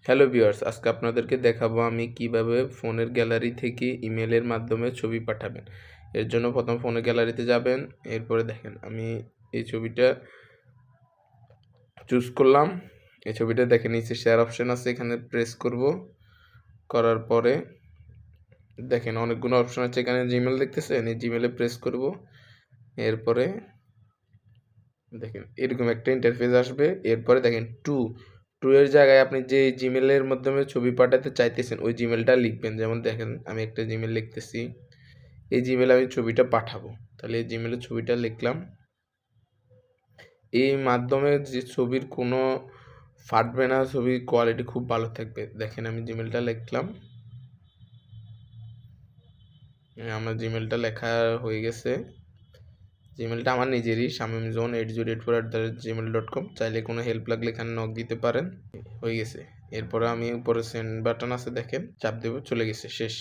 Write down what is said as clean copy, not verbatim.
Hello viewers, আজকে আপনাদেরকে দেখাবো আমি কিভাবে ফোনের গ্যালারি থেকে ইমেলের মাধ্যমে ছবি পাঠাবেন। এর জন্য প্রথম ফোনের গ্যালারিতে যাবেন। এরপরে দেখেন আমি এই ছবিটা চুজ করলাম। এই ছবিটা দেখে নিচে শেয়ার অপশন আছে, এখানে প্রেস করব। করার পরে দেখেন অনেকগুলো অপশন আছে, এখানে জিমেল দেখতেছেন, এই জিমেলে প্রেস করব। এরপরে দেখেন এরকম একটা ইন্টারফেস আসবে। এরপরে দেখেন টু এর জায়গায় আপনি যে জিমেলের মাধ্যমে ছবি পাঠাতে চাইতেছেন ওই জিমেলটা লিখবেন। যেমন দেখেন আমি একটা জিমেল লিখতেছি, এই জিমেলে আমি ছবিটা পাঠাবো। তাহলে এই জিমেলে ছবিটা লিখলাম। এই মাধ্যমে যে ছবির কোনো ফাটবে না, ছবির কোয়ালিটি খুব ভালো থাকবে। দেখেন আমি জিমেলটা লিখলাম, আমার জিমেলটা লেখা হয়ে গেছে। জিমেলটা আমার নিজেরই, shamimzone8084@gmail.com। চাইলে কোনো হেল্প লাগলে এখানে নক দিতে পারেন। হয়ে গেছে। এরপরে আমি উপরে সেন্ড বাটন আছে দেখেন, চাপ দেবো, চলে গেছে, শেষ।